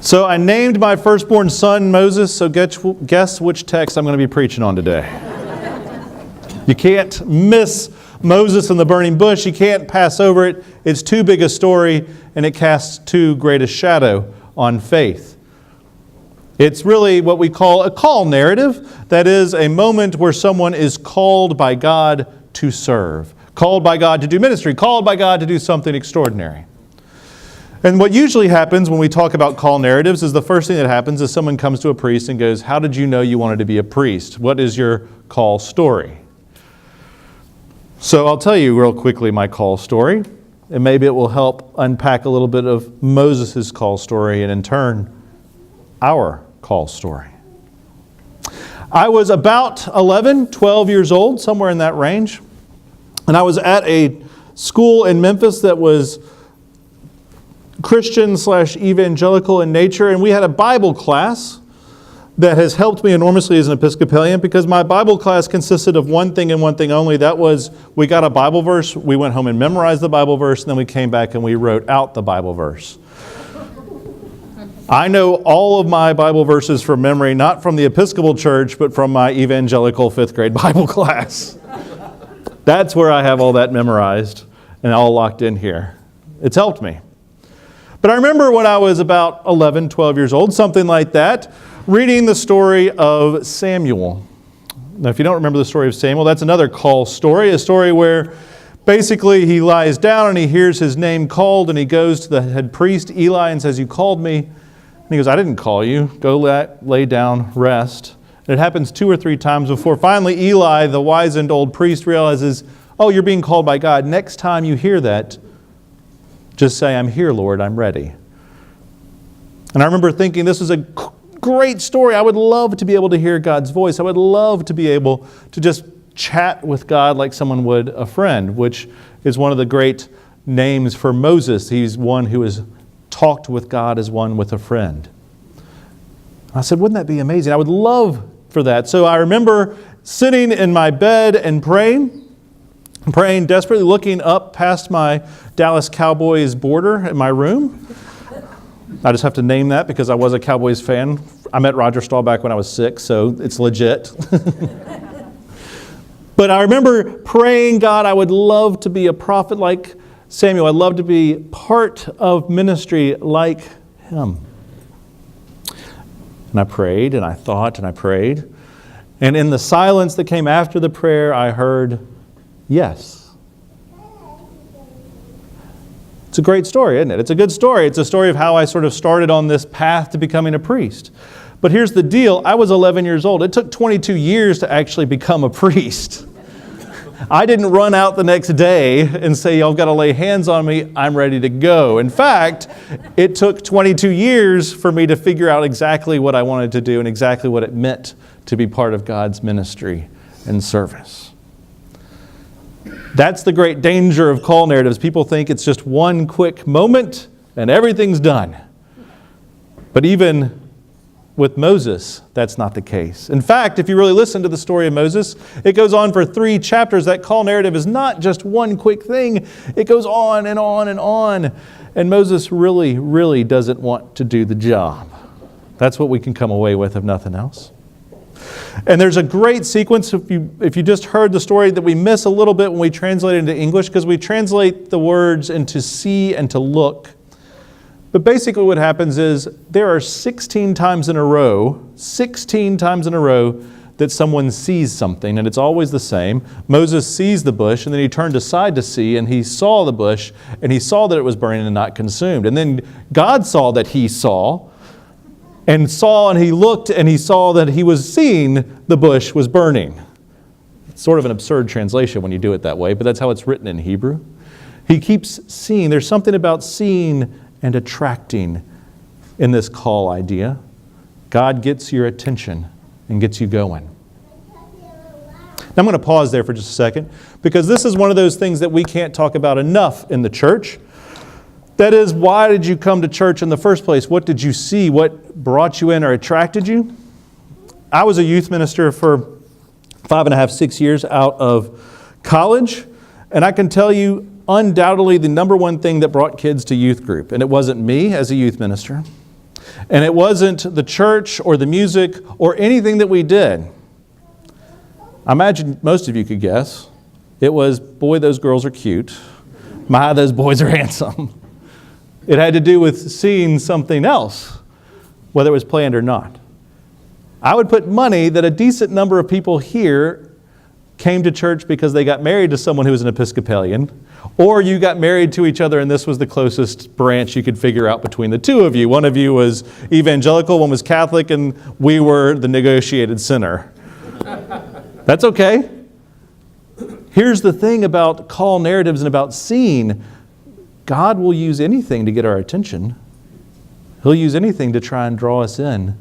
So I named my firstborn son Moses, so guess which text I'm going to be preaching on today. You can't miss Moses and the burning bush. You can't pass over it. It's too big a story, and it casts too great a shadow on faith. It's really what we call a call narrative. That is a moment where someone is called by God to serve, called by God to do ministry, called by God to do something extraordinary. And what usually happens when we talk about call narratives is the first thing that happens is someone comes to a priest and goes, "How did you know you wanted to be a priest? What is your call story?" So I'll tell you real quickly my call story, and maybe it will help unpack a little bit of Moses' call story and in turn, our call story. I was about 11, 12 years old, somewhere in that range, and I was at a school in Memphis that was Christian/evangelical in nature, and we had a Bible class that has helped me enormously as an Episcopalian because my Bible class consisted of one thing and one thing only. That was, we got a Bible verse, we went home and memorized the Bible verse, and then we came back and we wrote out the Bible verse. I know all of my Bible verses from memory, not from the Episcopal Church, but from my evangelical 5th grade Bible class. That's where I have all that memorized and all locked in here. It's helped me. But I remember when I was about 11, 12 years old, something like that, reading the story of Samuel. Now, if you don't remember the story of Samuel, that's another call story, a story where basically he lies down and he hears his name called and he goes to the head priest, Eli, and says, "You called me." And he goes, "I didn't call you. Go lay down, rest." And it happens 2 or 3 times before finally Eli, the wizened old priest, realizes, "Oh, you're being called by God. Next time you hear that, just say, 'I'm here, Lord, I'm ready.'" And I remember thinking, this is a great story. I would love to be able to hear God's voice. I would love to be able to just chat with God like someone would a friend, which is one of the great names for Moses. He's one who has talked with God as one with a friend. I said, wouldn't that be amazing? I would love for that. So I remember sitting in my bed and praying desperately, looking up past my Dallas Cowboys border in my room. I just have to name that because I was a Cowboys fan. I met Roger Staubach when I was 6, so it's legit. But I remember praying, God, I would love to be a prophet like Samuel. I'd love to be part of ministry like him. And I prayed and I thought and I prayed. And in the silence that came after the prayer, I heard, yes. It's a great story, isn't it? It's a good story. It's a story of how I sort of started on this path to becoming a priest. But here's the deal. I was 11 years old. It took 22 years to actually become a priest. I didn't run out the next day and say, y'all got to lay hands on me, I'm ready to go. In fact, it took 22 years for me to figure out exactly what I wanted to do and exactly what it meant to be part of God's ministry and service. That's the great danger of call narratives. People think it's just one quick moment and everything's done. But even with Moses, that's not the case. In fact, if you really listen to the story of Moses, it goes on for 3 chapters. That call narrative is not just one quick thing. It goes on and on and on. And Moses really, really doesn't want to do the job. That's what we can come away with, if nothing else. And there's a great sequence, if you just heard the story, that we miss a little bit when we translate it into English, because we translate the words into see and to look. But basically what happens is there are 16 times in a row that someone sees something, and it's always the same. Moses sees the bush, and then he turned aside to see, and he saw the bush, and he saw that it was burning and not consumed. And then God saw that he saw, and he looked, and he saw that he was seeing the bush was burning. It's sort of an absurd translation when you do it that way, but that's how it's written in Hebrew. He keeps seeing. There's something about seeing and attracting in this call idea. God gets your attention and gets you going. Now I'm going to pause there for just a second, because this is one of those things that we can't talk about enough in the church. That is, why did you come to church in the first place? What did you see? What brought you in or attracted you? I was a youth minister for 5.5, 6 years out of college, and I can tell you undoubtedly the number one thing that brought kids to youth group, and it wasn't me as a youth minister, And it wasn't the church or the music or anything that we did. I imagine most of you could guess. It was, boy, those girls are cute. My, those boys are handsome. It had to do with seeing something else, whether it was planned or not. I would put money that a decent number of people here came to church because they got married to someone who was an Episcopalian, or you got married to each other and this was the closest branch you could figure out between the two of you. One of you was evangelical, one was Catholic, and we were the negotiated sinner. That's okay. Here's the thing about call narratives and about seeing. God will use anything to get our attention. He'll use anything to try and draw us in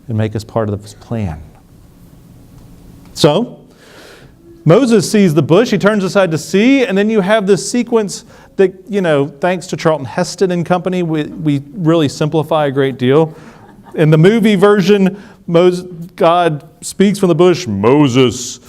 and make us part of His plan. So, Moses sees the bush, he turns aside to see, and then you have this sequence that, thanks to Charlton Heston and company, we really simplify a great deal. In the movie version, God speaks from the bush, Moses,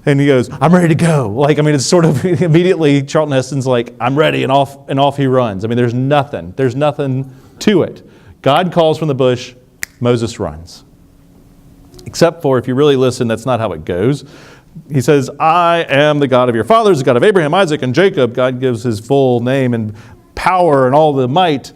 and he goes, I'm ready to go. It's sort of immediately Charlton Heston's like, I'm ready, and off he runs. There's nothing to it. God calls from the bush, Moses runs. Except for, if you really listen, that's not how it goes. He says, I am the God of your fathers, the God of Abraham, Isaac, and Jacob. God gives His full name and power and all the might.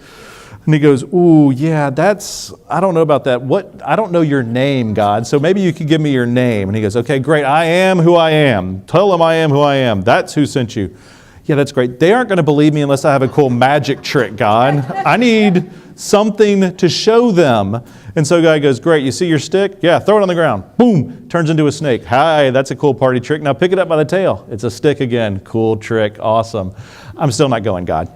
And he goes, ooh, yeah, I don't know about that. I don't know your name, God, so maybe you could give me your name. And he goes, okay, great, I am who I am. Tell them I am who I am. That's who sent you. Yeah, that's great. They aren't going to believe me unless I have a cool magic trick, God. I need something to show them. And so God goes, great, you see your stick? Yeah, throw it on the ground. Boom, turns into a snake. Hi, that's a cool party trick. Now pick it up by the tail. It's a stick again. Cool trick, awesome. I'm still not going, God.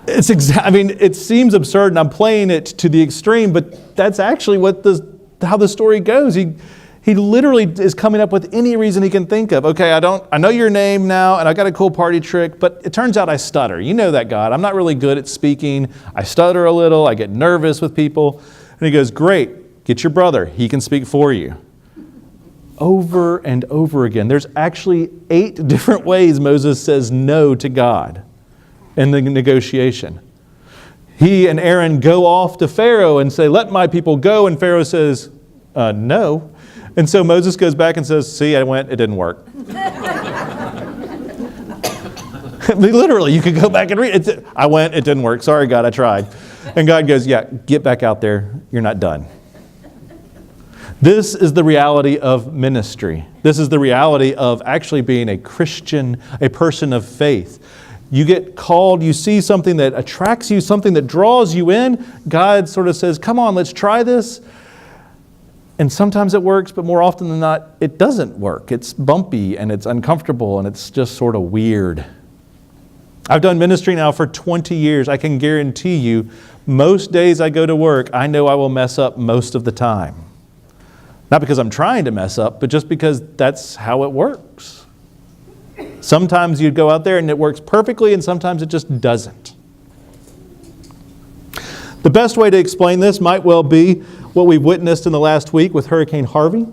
It seems absurd, and I'm playing it to the extreme, but that's actually how the story goes. He literally is coming up with any reason he can think of. Okay, I know your name now, and I got a cool party trick, but it turns out I stutter. You know that, God. I'm not really good at speaking. I stutter a little. I get nervous with people. And he goes, great, get your brother. He can speak for you. Over and over again. There's actually 8 different ways Moses says no to God in the negotiation. He and Aaron go off to Pharaoh and say, let my people go. And Pharaoh says, no. And so Moses goes back and says, see, I went, it didn't work. Literally, you could go back and read it. I went, it didn't work. Sorry, God, I tried. And God goes, yeah, get back out there. You're not done. This is the reality of ministry. This is the reality of actually being a Christian, a person of faith. You get called, you see something that attracts you, something that draws you in. God sort of says, come on, let's try this. And sometimes it works, but more often than not, it doesn't work. It's bumpy and it's uncomfortable and it's just sort of weird. I've done ministry now for 20 years. I can guarantee you, most days I go to work, I know I will mess up most of the time. Not because I'm trying to mess up, but just because that's how it works. Sometimes you go out there and it works perfectly, and sometimes it just doesn't. The best way to explain this might well be what we've witnessed in the last week with Hurricane Harvey,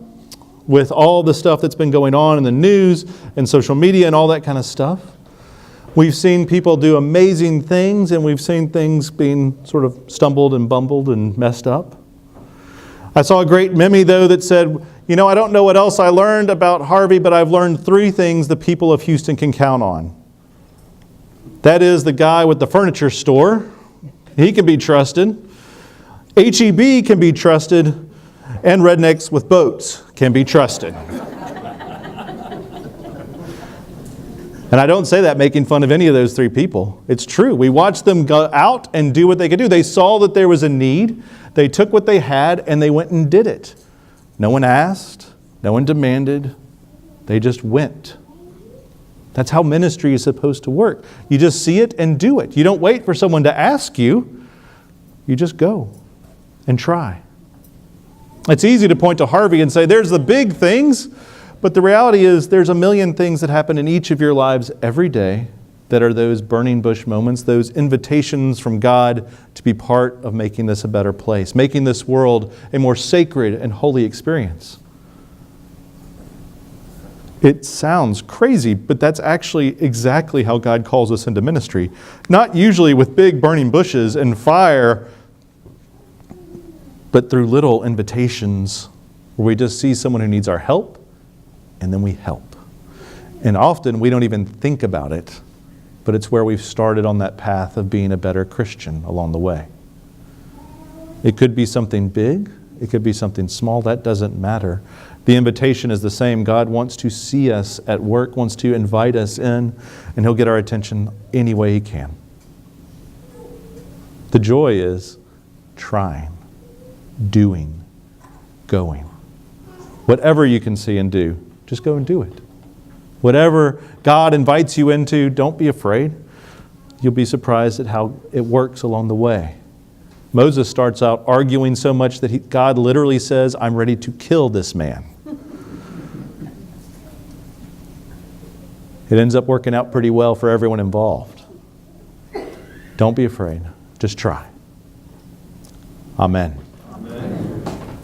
with all the stuff that's been going on in the news and social media and all that kind of stuff. We've seen people do amazing things, and we've seen things being sort of stumbled and bumbled and messed up. I saw a great meme, though, that said, I don't know what else I learned about Harvey, but I've learned 3 things the people of Houston can count on. That is the guy with the furniture store. He can be trusted. HEB can be trusted. And rednecks with boats can be trusted. And I don't say that making fun of any of those 3 people. It's true. We watched them go out and do what they could do. They saw that there was a need. They took what they had and they went and did it. No one asked. No one demanded. They just went. That's how ministry is supposed to work. You just see it and do it. You don't wait for someone to ask you. You just go and try. It's easy to point to Harvey and say, there's the big things. But the reality is there's a million things that happen in each of your lives every day that are those burning bush moments, those invitations from God to be part of making this a better place, making this world a more sacred and holy experience. It sounds crazy, but that's actually exactly how God calls us into ministry. Not usually with big burning bushes and fire but through little invitations where we just see someone who needs our help, and then we help. And often we don't even think about it, but it's where we've started on that path of being a better Christian along the way. It could be something big, it could be something small, that doesn't matter. The invitation is the same. God wants to see us at work, wants to invite us in, and He'll get our attention any way He can. The joy is trying, doing, going. Whatever you can see and do, just go and do it. Whatever God invites you into, don't be afraid. You'll be surprised at how it works along the way. Moses starts out arguing so much that God literally says, I'm ready to kill this man. It ends up working out pretty well for everyone involved. Don't be afraid. Just try. Amen.